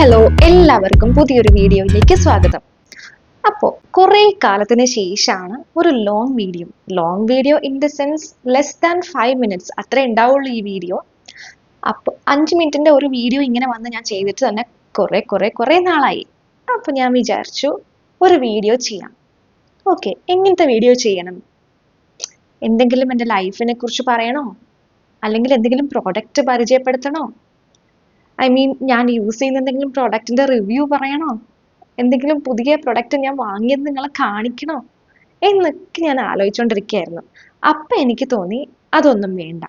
Hello, എല്ലാവർക്കും പുതിയൊരു വീഡിയോയിലേക്ക് സ്വാഗതം. അപ്പോൾ കുറേ കാലത്തിന് ശേഷമാണ് ഒരു long video in the sense less than 5 minutes അത്രേ ഉണ്ടാവുള്ളൂ ഈ വീഡിയോ. അപ്പോൾ 5 മിനിറ്റിന്റെ ഒരു വീഡിയോ ഇങ്ങനെ വന്ന് ഞാൻ ചെയ്തിട്ട് തന്നെ കുറേ നാളായി. അപ്പോൾ ഞാൻ വിചാരിച്ചു ഒരു വീഡിയോ ചെയ്യാം. ഓക്കെ, എങ്ങനത്തെ വീഡിയോ ചെയ്യണം? എന്തെങ്കിലും എൻ്റെ ലൈഫിനെ കുറിച്ച് പറയണോ, അല്ലെങ്കിൽ എന്തെങ്കിലും പ്രോഡക്റ്റ് പരിചയപ്പെടുത്തണോ? ഞാൻ യൂസ് ചെയ്യുന്ന എന്തെങ്കിലും പ്രൊഡക്റ്റിന്റെ റിവ്യൂ പറയണോ, എന്തെങ്കിലും പുതിയ പ്രൊഡക്റ്റ് ഞാൻ വാങ്ങിയത് നിങ്ങളെ കാണിക്കണോ എന്നൊക്കെ ഞാൻ ആലോചിച്ചുകൊണ്ടിരിക്കുകയായിരുന്നു. അപ്പൊ എനിക്ക് തോന്നി അതൊന്നും വേണ്ട.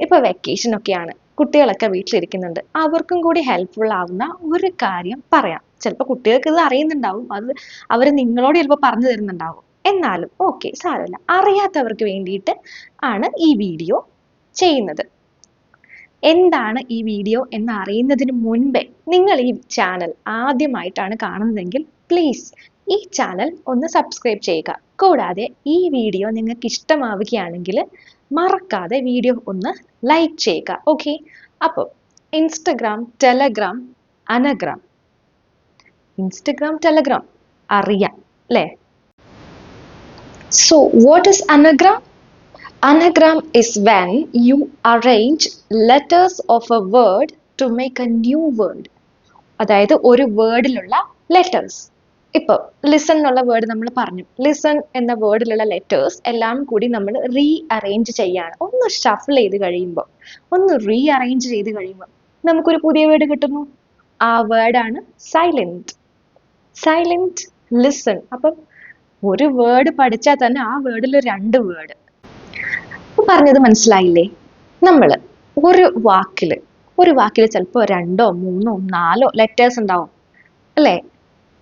ഇപ്പൊ വെക്കേഷൻ ഒക്കെയാണ്, കുട്ടികളൊക്കെ വീട്ടിലിരിക്കുന്നുണ്ട്, അവർക്കും കൂടി ഹെൽപ്ഫുൾ ആവുന്ന ഒരു കാര്യം പറയാം. ചിലപ്പോൾ കുട്ടികൾക്ക് ഇത് അറിയുന്നുണ്ടാവും, അത് അവർ നിങ്ങളോട് ചിലപ്പോൾ പറഞ്ഞു തരുന്നുണ്ടാവും. എന്നാലും ഓക്കെ, സാരമില്ല, അറിയാത്തവർക്ക് വേണ്ടിയിട്ട് ആണ് ഈ വീഡിയോ ചെയ്യുന്നത്. എന്താണ് ഈ വീഡിയോ എന്ന് അറിയുന്നതിന് മുൻപേ നിങ്ങൾ ഈ ചാനൽ ആദ്യമായിട്ടാണ് കാണുന്നതെങ്കിൽ പ്ലീസ് ഈ ചാനൽ ഒന്ന് സബ്സ്ക്രൈബ് ചെയ്യുക. കൂടാതെ ഈ വീഡിയോ നിങ്ങൾക്ക് ഇഷ്ടമാവുകയാണെങ്കിൽ മറക്കാതെ വീഡിയോ ഒന്ന് ലൈക്ക് ചെയ്യുക. ഓക്കെ, അപ്പോൾ Instagram, Telegram, anagram. Instagram, Telegram അറിയാം അല്ലേ? So what is anagram? Anagram is when you arrange letters of a word to make a new word. അതായത് ഒരു വേർഡിലുള്ള ലെറ്റേഴ്സ്. ഇപ്പോൾ ലിസൺ എന്നുള്ള വേർഡ് നമ്മൾ പറഞ്ഞു. ലിസൺ എന്ന വേർഡിലുള്ള ലെറ്റേഴ്സ് എല്ലാം കൂടി നമ്മൾ അറേഞ്ച് ചെയ്യാണ്. ഒന്ന് ഷഫിൾ ചെയ്ത് കഴിയുമ്പോൾ, ഒന്ന് അറേഞ്ച് ചെയ്ത് കഴിയുമ്പോൾ നമുക്കൊരു പുതിയ വേർഡ് കിട്ടുന്നു. ആ വേർഡാണ് സൈലന്റ്. Silent listen. അപ്പം ഒരു വേർഡ് പഠിച്ചാൽ തന്നെ ആ വേർഡിൽ 2 വേർഡ്. പറഞ്ഞത് മനസ്സിലായില്ലേ? നമ്മൾ ഒരു വാക്കിൽ ചിലപ്പോൾ 2, 3, 4 ലെറ്റേഴ്സ് ഉണ്ടാവും അല്ലേ?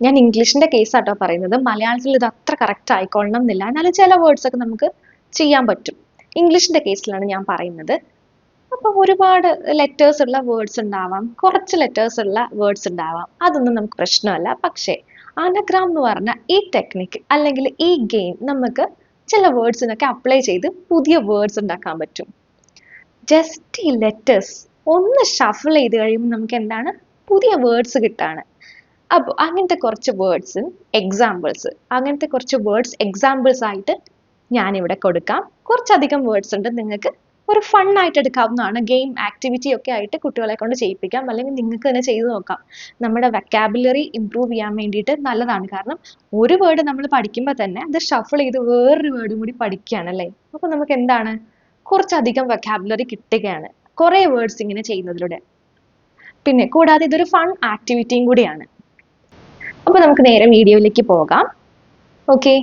ഞാൻ ഇംഗ്ലീഷിന്റെ കേസാട്ടോ പറയുന്നത്. മലയാളത്തിൽ ഇത് അത്ര കറക്റ്റ് ആയിക്കൊള്ളണം എന്നില്ല, എന്നാലും ചില വേർഡ്സ് ഒക്കെ നമുക്ക് ചെയ്യാൻ പറ്റും. ഇംഗ്ലീഷിന്റെ കേസിലാണ് ഞാൻ പറയുന്നത്. അപ്പൊ ഒരുപാട് ലെറ്റേഴ്സ് ഉള്ള വേർഡ്സ് ഉണ്ടാവാം, കുറച്ച് ലെറ്റേഴ്സ് ഉള്ള വേർഡ്സ് ഉണ്ടാവാം. അതൊന്നും നമുക്ക് പ്രശ്നമല്ല. പക്ഷേ അനഗ്രാം എന്ന് പറഞ്ഞ ഈ ടെക്നിക്ക് അല്ലെങ്കിൽ ഈ ഗെയിം നമുക്ക് ചില വേർഡ്സിനൊക്കെ അപ്ലൈ ചെയ്ത് പുതിയ വേർഡ്സ് ഉണ്ടാക്കാൻ പറ്റും. ജസ്റ്റ് ഈ ലെറ്റേഴ്സ് ഒന്ന് ഷഫിൾ ചെയ്ത് കഴിയുമ്പോൾ നമുക്ക് എന്താണ്, പുതിയ വേർഡ്സ് കിട്ടാണ്. അപ്പോൾ അങ്ങനത്തെ കുറച്ച് വേർഡ്സ് എക്സാമ്പിൾസ് ആയിട്ട് ഞാനിവിടെ കൊടുക്കാം. കുറച്ചധികം വേർഡ്സ് ഉണ്ട്, നിങ്ങൾക്ക് ഒരു ഫൺ ആയിട്ട് എടുക്കാവുന്നതാണ്. ഗെയിം ആക്ടിവിറ്റി ഒക്കെ ആയിട്ട് കുട്ടികളെ കൊണ്ട് ചെയ്യിപ്പിക്കാം, അല്ലെങ്കിൽ നിങ്ങൾക്ക് തന്നെ ചെയ്തു നോക്കാം. നമ്മുടെ വെക്കാബുലറി ഇംപ്രൂവ് ചെയ്യാൻ വേണ്ടിയിട്ട് നല്ലതാണ്. കാരണം ഒരു വേർഡ് നമ്മൾ പഠിക്കുമ്പോൾ തന്നെ അത് ഷഫിൾ ചെയ്ത് വേറൊരു വേർഡും കൂടി പഠിക്കുകയാണ് അല്ലേ? അപ്പോൾ നമുക്ക് എന്താണ്, കുറച്ചധികം വെക്കാബുലറി കിട്ടുകയാണ് കുറേ വേർഡ്സ് ഇങ്ങനെ ചെയ്യുന്നതിലൂടെ. പിന്നെ കൂടാതെ ഇതൊരു ഫൺ ആക്ടിവിറ്റിയും കൂടിയാണ്. അപ്പോൾ നമുക്ക് നേരെ വീഡിയോയിലേക്ക് പോകാം. ഓക്കെ,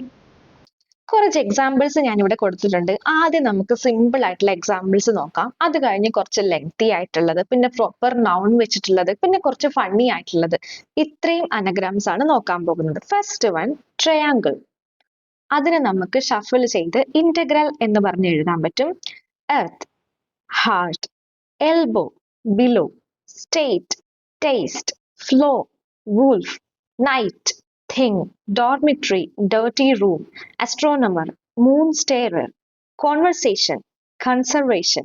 കുറച്ച് എക്സാമ്പിൾസ് ഞാനിവിടെ കൊടുത്തിട്ടുണ്ട്. ആദ്യം നമുക്ക് സിമ്പിൾ ആയിട്ടുള്ള എക്സാമ്പിൾസ് നോക്കാം. അത് കഴിഞ്ഞ് കുറച്ച് ലെങ്തി ആയിട്ടുള്ളത്, പിന്നെ പ്രോപ്പർ നൗൺ വെച്ചിട്ടുള്ളത്, പിന്നെ കുറച്ച് ഫണ്ണി ആയിട്ടുള്ളത്. ഇത്രയും അനഗ്രാംസ് ആണ് നോക്കാൻ പോകുന്നത്. First one, triangle. അതിനെ നമുക്ക് ഷഫിൾ ചെയ്ത് ഇന്റഗ്രൽ എന്ന് പറഞ്ഞ് എഴുതാൻ പറ്റും. Earth, heart, elbow, below, state, taste, flow, wolf, night, thing, dormitory, dirty room, astronomer, moon starer, conversation, conservation.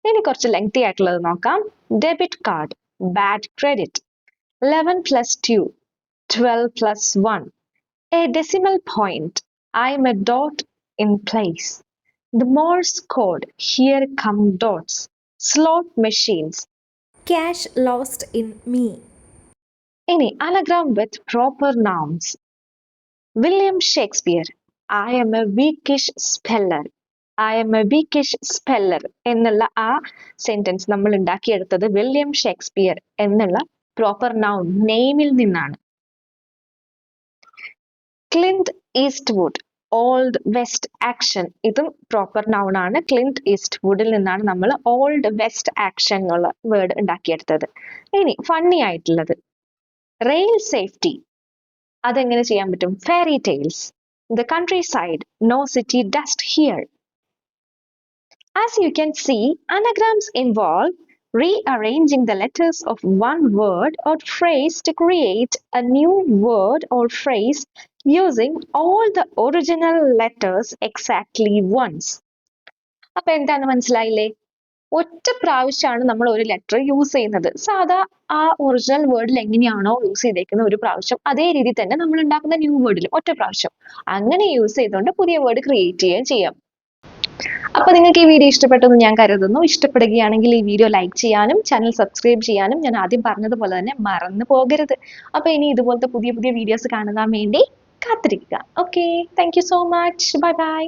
ഇനി കുറച്ച് ലെങ്തി ആയിട്ടുള്ളത് നോക്കാം. Debit card, bad credit, 11 plus 2, 12 plus 1, a decimal point, I'm a dot in place, the Morse code, here come dots, slot machines, cash lost in me. ഇനി anagram with proper nouns. William Shakespeare, I am a weakish speller. എന്നുള്ള ആ sentence നമ്മൾ ഉണ്ടാക്കിയെടുത്തത് William Shakespeare എന്നുള്ള proper noun നെയിമിൽ നിന്നാണ്. Clint Eastwood, old west action. ഇതും proper noun ആണ്. Clint ഈസ്റ്റ്വുഡിൽ നിന്നാണ് നമ്മൾ ഓൾഡ് വെസ്റ്റ് ആക്ഷൻ എന്നുള്ള വേർഡ് ഉണ്ടാക്കിയെടുത്തത്. ഇനി ഫണ്ണി ആയിട്ടുള്ളത്, റെയിൽ സേഫ്റ്റി. അതെങ്ങനെ ചെയ്യാൻ പറ്റും? Fairy tales, the countryside, no city dust here. As you can see, anagrams involve rearranging the letters of one word or phrase to create a new word or phrase using all the original letters exactly once. അപ്പോൾ എന്താണ് മനസ്സിലായില്ലേ? ഒറ്റ പ്രാവശ്യമാണ് നമ്മൾ ഒരു letter use ചെയ്യുന്നത്. സാധാ ആ ഒറിജിനൽ വേർഡിൽ എങ്ങനെയാണോ യൂസ് ചെയ്തേക്കുന്നത് ഒരു പ്രാവശ്യം, അതേ രീതിയിൽ തന്നെ നമ്മൾ ഉണ്ടാക്കുന്ന ന്യൂ വേർഡിലും ഒറ്റ പ്രാവശ്യം. അങ്ങനെ യൂസ് ചെയ്തുകൊണ്ട് പുതിയ വേർഡ് ക്രിയേറ്റ് ചെയ്യുകയും ചെയ്യാം. അപ്പോൾ നിങ്ങൾക്ക് ഈ വീഡിയോ ഇഷ്ടപ്പെട്ടെന്ന് ഞാൻ കരുതുന്നു. ഇഷ്ടപ്പെടുകയാണെങ്കിൽ ഈ വീഡിയോ ലൈക്ക് ചെയ്യാനും ചാനൽ സബ്സ്ക്രൈബ് ചെയ്യാനും ഞാൻ ആദ്യം പറഞ്ഞതുപോലെ തന്നെ മറന്നു പോകരുത്. അപ്പോൾ ഇനി ഇതുപോലത്തെ പുതിയ പുതിയ വീഡിയോസ് കാണുവാൻ വേണ്ടി കാത്തിരിക്കുക. Okay, thank you so much. Bye bye.